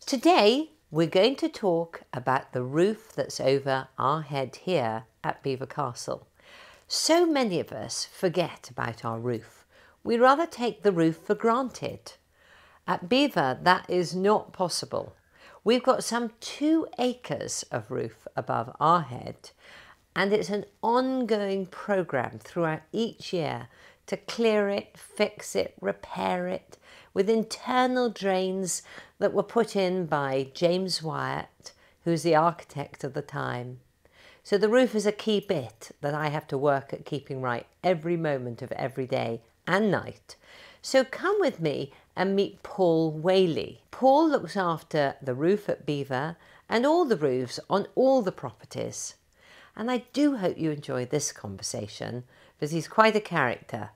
Today we're going to talk about the roof that's over our head here at Belvoir Castle. So many of us forget about our roof. We rather take the roof for granted. At Belvoir that is not possible. We've got some 2 acres of roof above our head, and it's an ongoing programme throughout each year to clear it, fix it, repair it, with internal drains that were put in by James Wyatt, who's the architect of the time. So the roof is a key bit that I have to work at keeping right every moment of every day and night. So come with me and meet Paul Whalley. Paul looks after the roof at Belvoir and all the roofs on all the properties. And I do hope you enjoy this conversation because he's quite a character.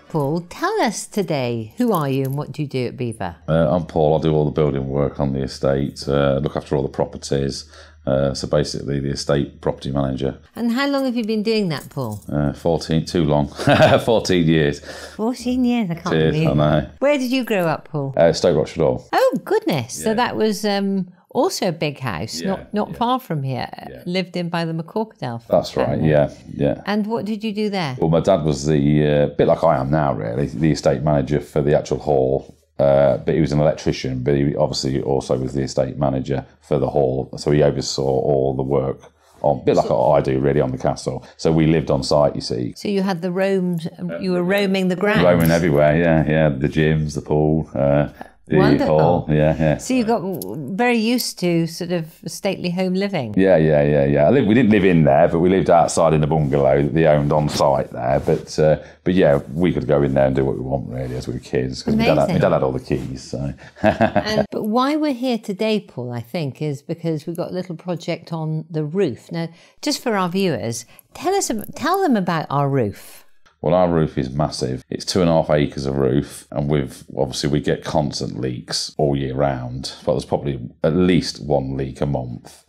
Paul, tell us today, who are you and what do you do at Belvoir? I'm Paul. I do all the building work on the estate, look after all the properties. So basically the estate property manager. And how long have you been doing that, Paul? 14, too long. 14 years. 14 years, I can't Cheers, believe it. I know. Where did you grow up, Paul? Stoke Rochford Hall. Oh, goodness. Yeah. So that was also a big house, not far from here, lived in by the McCorkadale. That's right, yeah. And what did you do there? Well, my dad was the, bit like I am now really, the estate manager for the actual hall. But he was an electrician, but he obviously also was the estate manager for the hall. So he oversaw all the work, a bit like what I do really on the castle. So we lived on site, you see. So you had the roams, you were roaming the grounds? Roaming everywhere, yeah. The gyms, the pool, the Wonderful. hall, yeah. So you got very used to sort of stately home living? Yeah. We didn't live in there, but we lived outside in a bungalow that they owned on site there. But yeah, we could go in there and do what we want really as we were kids because my dad had all the keys. So. But why we're here today, Paul, I think, is because we've got a little project on the roof. Now, just for our viewers, tell them about our roof. Well, our roof is massive. It's 2.5 acres of roof, and we get constant leaks all year round. Well, there's probably at least 1 leak a month.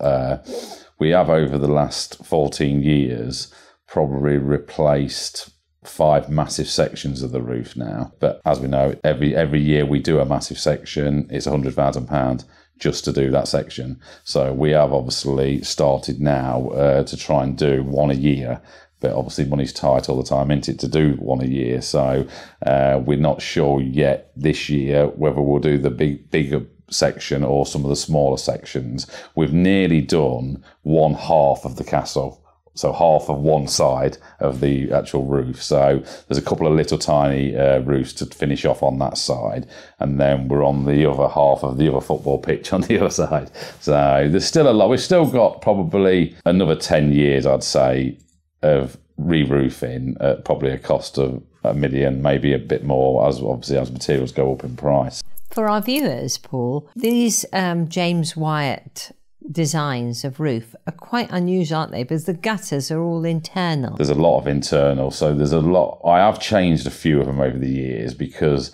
We have over the last 14 years probably replaced 5 massive sections of the roof now. But as we know, every year we do a massive section. It's £100,000 just to do that section. So we have obviously started now to try and do 1 a year. But obviously money's tight all the time, isn't it, to do 1 a year. So we're not sure yet this year whether we'll do the bigger section or some of the smaller sections. We've nearly done 1/2 of the castle. So half of one side of the actual roof. So there's a couple of little tiny roofs to finish off on that side. And then we're on the other half of the other football pitch on the other side. So there's still a lot. We've still got probably another 10 years, I'd say, of re-roofing at probably a cost of £1 million, maybe a bit more as materials go up in price. For our viewers, Paul, these James Wyatt designs of roof are quite unusual, aren't they? Because the gutters are all internal. There's a lot of internal, so there's a lot. I have changed a few of them over the years because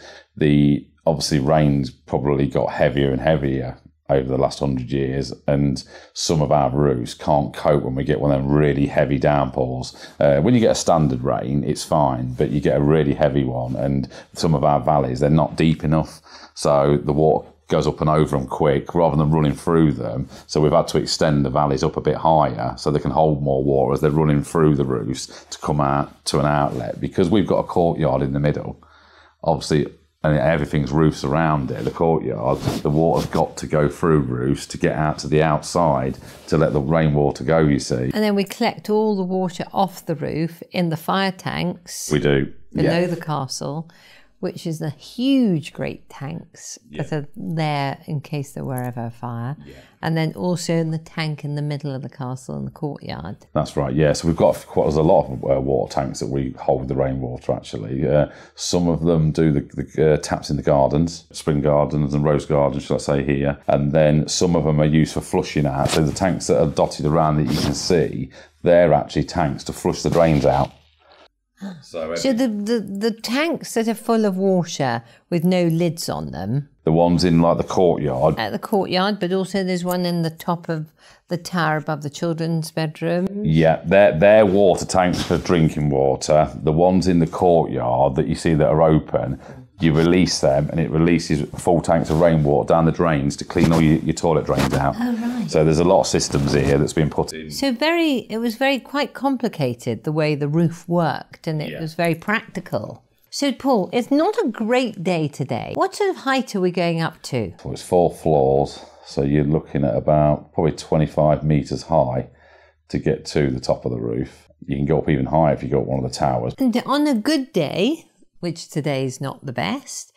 obviously rain's probably got heavier and heavier over the last 100 years, and some of our roofs can't cope when we get one of them really heavy downpours. When you get a standard rain, it's fine, but you get a really heavy one, and some of our valleys, they're not deep enough, so the water goes up and over them quick rather than running through them. So we've had to extend the valleys up a bit higher so they can hold more water as they're running through the roofs to come out to an outlet, because we've got a courtyard in the middle. Obviously, and everything's roofs around it, the courtyard, the water's got to go through roofs to get out to the outside to let the rainwater go, you see. And then we collect all the water off the roof in the fire tanks. We do. Below the castle, which is the huge great tanks that are there in case there were ever a fire. And then also in the tank in the middle of the castle in the courtyard. That's right, yeah. So we've got there's a lot of water tanks that we hold the rainwater, actually. Some of them do the taps in the gardens, spring gardens and rose gardens, shall I say, here. And then some of them are used for flushing out. So the tanks that are dotted around that you can see, they're actually tanks to flush the drains out. So the tanks that are full of water with no lids on them. The ones in like the courtyard. At the courtyard, but also there's one in the top of the tower above the children's bedroom. Yeah, they're water tanks for drinking water. The ones in the courtyard that you see that are open, you release them and it releases full tanks of rainwater down the drains to clean all your toilet drains out. Oh, right. So there's a lot of systems here that's been put in. So it was quite complicated the way the roof worked, and it was very practical. So, Paul, it's not a great day today. What sort of height are we going up to? Well, it's 4 floors, so you're looking at about probably 25 metres high to get to the top of the roof. You can go up even higher if you go up one of the towers. And on a good day, which today is not the best,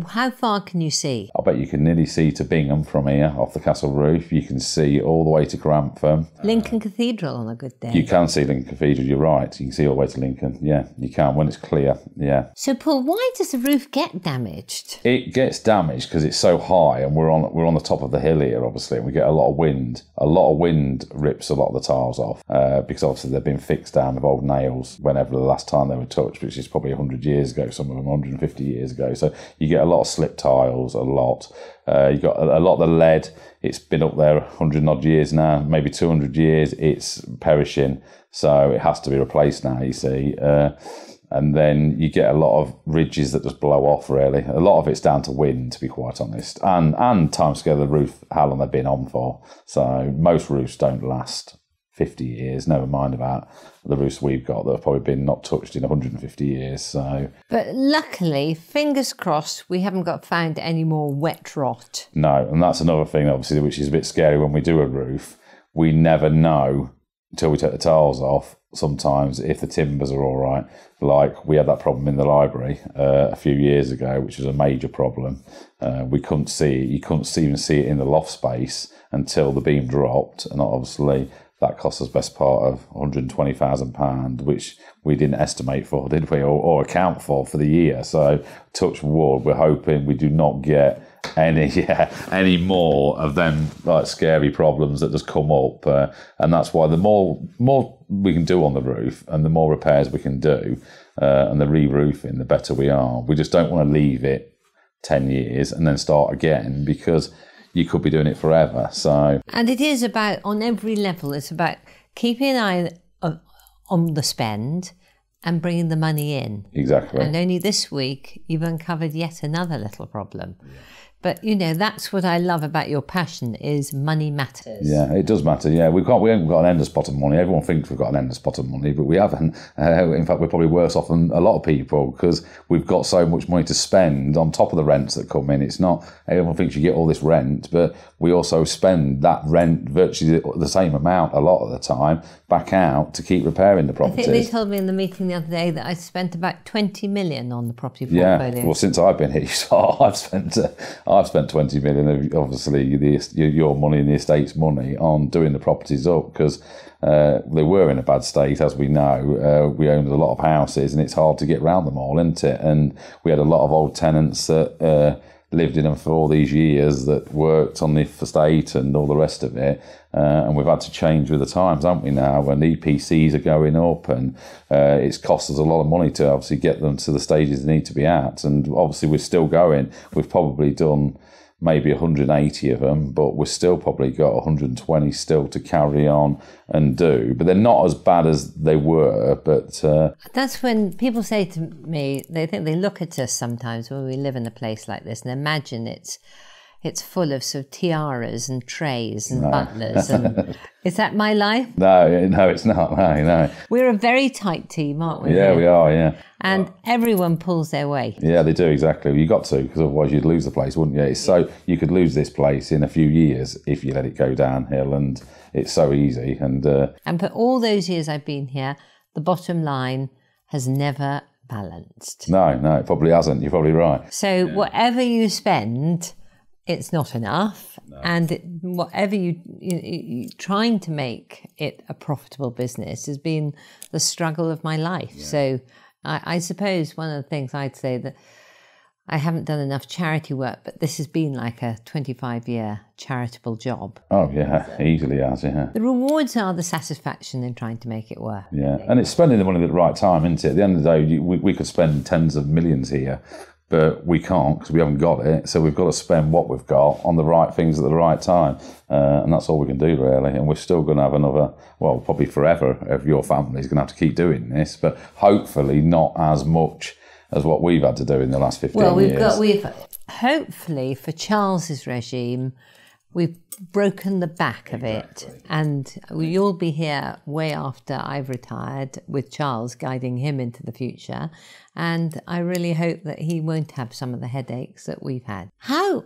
how far can you see? I bet you can nearly see to Bingham from here, off the castle roof. You can see all the way to Grantham. Lincoln Cathedral on a good day. You can see Lincoln Cathedral, you're right. You can see all the way to Lincoln. Yeah, you can when it's clear, yeah. So, Paul, why does the roof get damaged? It gets damaged because it's so high and we're on the top of the hill here, obviously, and we get a lot of wind. A lot of wind rips a lot of the tiles off because obviously they've been fixed down with old nails whenever the last time they were touched, which is probably 100 years ago, some of them 150 years ago. So you get a lot of slip tiles, a lot. You got a lot of the lead. It's been up there 100 odd years now, maybe 200 years. It's perishing, so it has to be replaced now, you see. And then you get a lot of ridges that just blow off, really. A lot of it's down to wind, to be quite honest, and timescale of the roof, how long they've been on for. So most roofs don't last 50 years, never mind about the roofs we've got that have probably been not touched in 150 years. So, but luckily, fingers crossed, we haven't found any more wet rot. No, and that's another thing, obviously, which is a bit scary when we do a roof. We never know until we take the tiles off sometimes if the timbers are all right. Like we had that problem in the library a few years ago, which was a major problem. We couldn't see it. You couldn't even see it in the loft space until the beam dropped, and obviously that cost us best part of £120,000, which we didn't estimate for, did we, or account for the year. So touch wood, we're hoping we do not get any more of them like scary problems that just come up, and that's why the more we can do on the roof and the more repairs we can do and the re-roofing, the better we are. We just don't want to leave it 10 years and then start again, because you could be doing it forever. So, and it is about, on every level, it's about keeping an eye on the spend and bringing the money in. Exactly. And only this week you've uncovered yet another little problem. Yeah. But, you know, that's what I love about your passion, is money matters. Yeah, it does matter. Yeah, we haven't got an endless pot of money. Everyone thinks we've got an endless pot of money, but we haven't. In fact, we're probably worse off than a lot of people, because we've got so much money to spend on top of the rents that come in. It's not, everyone thinks you get all this rent, but we also spend that rent virtually the same amount a lot of the time back out to keep repairing the properties. I think they told me in the meeting the other day that I spent about 20 million on the property portfolio. Yeah, well, since I've been here, I've spent 20 million, obviously, your money and the estate's money on doing the properties up, because they were in a bad state, as we know. We owned a lot of houses and it's hard to get round them all, isn't it? And we had a lot of old tenants that lived in them for all these years, that worked on the estate and all the rest of it. And we've had to change with the times, haven't we, now? When EPCs are going up, and it's cost us a lot of money to obviously get them to the stages they need to be at. And obviously we're still going. We've probably done maybe 180 of them, but we've still probably got 120 still to carry on and do. But they're not as bad as they were. But that's when people say to me, they think, they look at us sometimes when we live in a place like this and imagine it's full of sort of tiaras and trays and butlers. And is that my life? No, it's not. No. We're a very tight team, aren't we? Yeah, we are, yeah. And everyone pulls their weight. Yeah, they do, exactly. You got to, because otherwise you'd lose the place, wouldn't you? It's so, you could lose this place in a few years if you let it go downhill, and it's so easy. And for all those years I've been here, the bottom line has never balanced. No, it probably hasn't. You're probably right. So whatever you spend, it's not enough. No. And whatever you trying to make it a profitable business has been the struggle of my life. Yeah. So I suppose one of the things I'd say that I haven't done enough charity work, but this has been like a 25-year charitable job. Oh, yeah, easily has, yeah. The rewards are the satisfaction in trying to make it work. Yeah, and it's spending the money at the right time, isn't it? At the end of the day, we could spend tens of millions here, but we can't because we haven't got it. So we've got to spend what we've got on the right things at the right time. And that's all we can do, really. And we're still going to have another, well, probably forever, if your family's going to have to keep doing this, but hopefully not as much as what we've had to do in the last 15 years. Well, we've hopefully for Charles's regime, we've broken the back of it, and you'll be here way after I've retired with Charles guiding him into the future, and I really hope that he won't have some of the headaches that we've had. How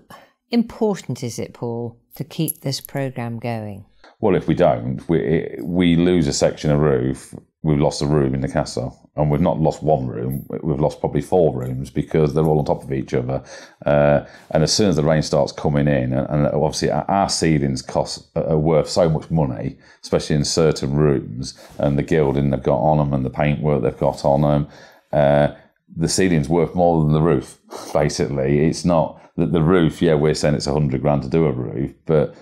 important is it, Paul, to keep this programme going? Well, if we don't, we lose a section of roof, we've lost a room in the castle. And we've not lost one room, we've lost probably 4 rooms because they're all on top of each other. And as soon as the rain starts coming in, and obviously our ceilings are worth so much money, especially in certain rooms, and the gilding they've got on them and the paintwork they've got on them, the ceiling's worth more than the roof, basically. It's not that the roof, yeah, we're saying it's 100 grand to do a roof, but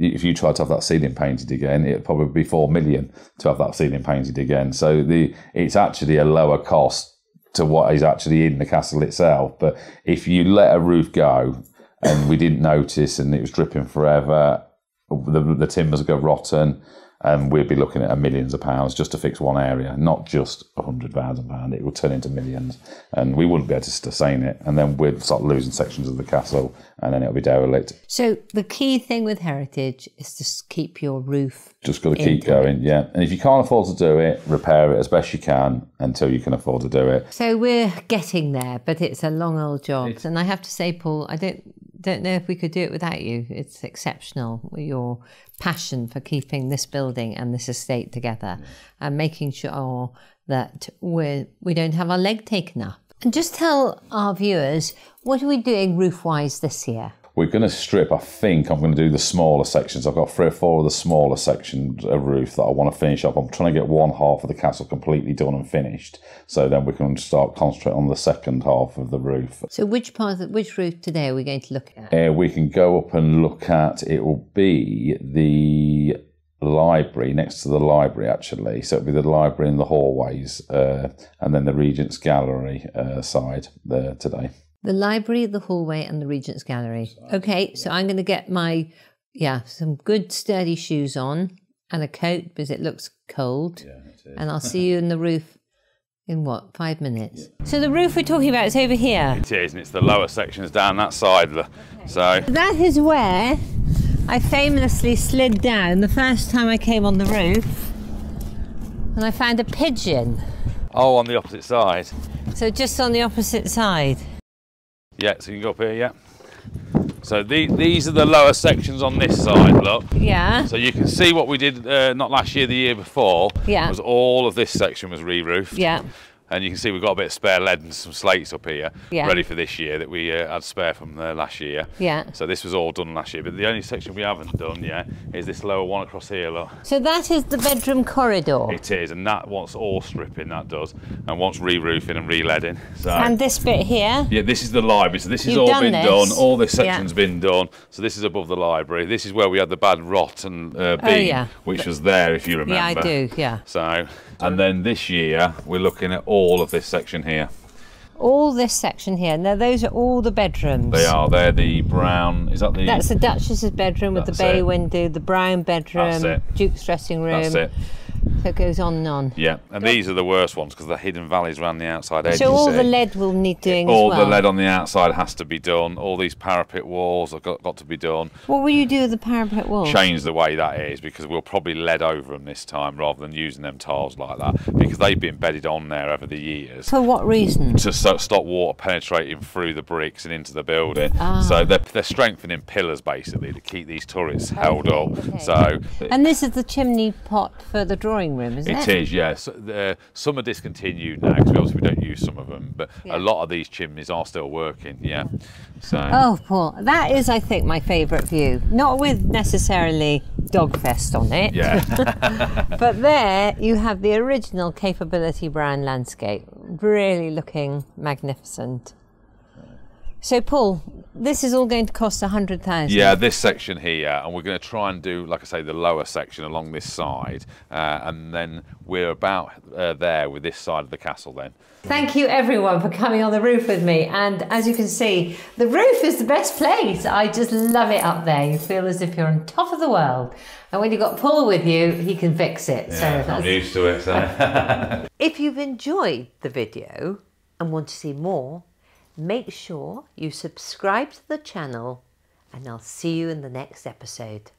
if you try to have that ceiling painted again, it'd probably be 4 million to have that ceiling painted again. So it's actually a lower cost to what is actually in the castle itself. But if you let a roof go and we didn't notice and it was dripping forever, the timbers go rotten, and we'd be looking at millions of pounds just to fix one area, not just £100,000. It will turn into millions, and we wouldn't be able to sustain it. And then we'd start losing sections of the castle, and then it'll be derelict. So the key thing with heritage is to keep your roof. Just got to keep going, yeah. And if you can't afford to do it, repair it as best you can until you can afford to do it. So we're getting there, but it's a long old job. And I have to say, Paul, I don't know if we could do it without you. It's exceptional, your passion for keeping this building and this estate together, and making sure that we don't have our leg taken up. And just tell our viewers, what are we doing roof-wise this year? We're going to strip, I think I'm going to do the smaller sections. I've got 3 or 4 of the smaller sections of roof that I want to finish up. I'm trying to get one half of the castle completely done and finished, so then we can start concentrating on the second half of the roof. So which roof today are we going to look at? We can go up and look at, it will be the library, next to the library actually. So it'll be the library and the hallways, and then the Regent's Gallery side there today. The library, the hallway, and the Regent's Gallery. Okay, so I'm going to get my, some good sturdy shoes on and a coat because it looks cold. Yeah, it is. And I'll see you in the roof in, 5 minutes? Yeah. So the roof we're talking about is over here. It is, and it's the lower sections down that side. So that is where I famously slid down the first time I came on the roof, and I found a pigeon. Oh, on the opposite side. So just on the opposite side. Yeah, so you can go up here, yeah. So these are the lower sections on this side, look. Yeah. So you can see what we did, not last year, the year before. Yeah. Was all of this section was re-roofed. Yeah. And you can see we've got a bit of spare lead and some slates up here, ready for this year that we had spare from last year. Yeah. So this was all done last year, but the only section we haven't done yet is this lower one across here, look. So that is the bedroom corridor? It is, and that wants all stripping, that does, and wants re-roofing and re-leading. So, and this bit here? Yeah, this is the library, so this has all been done, all this section's been done, so this is above the library. This is where we had the bad rot and beam, which was there, if you remember. Yeah, I do, yeah. So, and then this year, we're looking at all of this section here. All this section here. Now, those are all the bedrooms. They are. They're the brown. Is that the? That's the Duchess's bedroom with the bay window. The brown bedroom. Duke's dressing room. That's it. So it goes on and on. Yeah, and these are the worst ones because the hidden valleys around the outside edges. So all the lead will need doing all as well? The lead on the outside has to be done. All these parapet walls have got to be done. What will you do with the parapet walls? Change the way that is, because we'll probably lead over them this time rather than using them tiles like that, because they've been bedded on there over the years. For what reason? To stop water penetrating through the bricks and into the building. So they're strengthening pillars basically to keep these turrets held up. Okay. So. And this is the chimney pot for the drawing room, isn't it? It is, yes. Some are discontinued now because obviously we don't use some of them, but a lot of these chimneys are still working, So. Oh, Paul, that is, I think, my favourite view. Not with necessarily Dogfest on it. Yeah. But there you have the original Capability Brown landscape, really looking magnificent. So Paul, this is all going to cost 100,000. Yeah, this section here, and we're going to try and do, like I say, the lower section along this side, and then we're about there with this side of the castle then. Thank you everyone for coming on the roof with me, and as you can see, the roof is the best place. I just love it up there. You feel as if you're on top of the world, and when you've got Paul with you, he can fix it. Yeah, so I'm used to it. So. If you've enjoyed the video and want to see more, make sure you subscribe to the channel, and I'll see you in the next episode.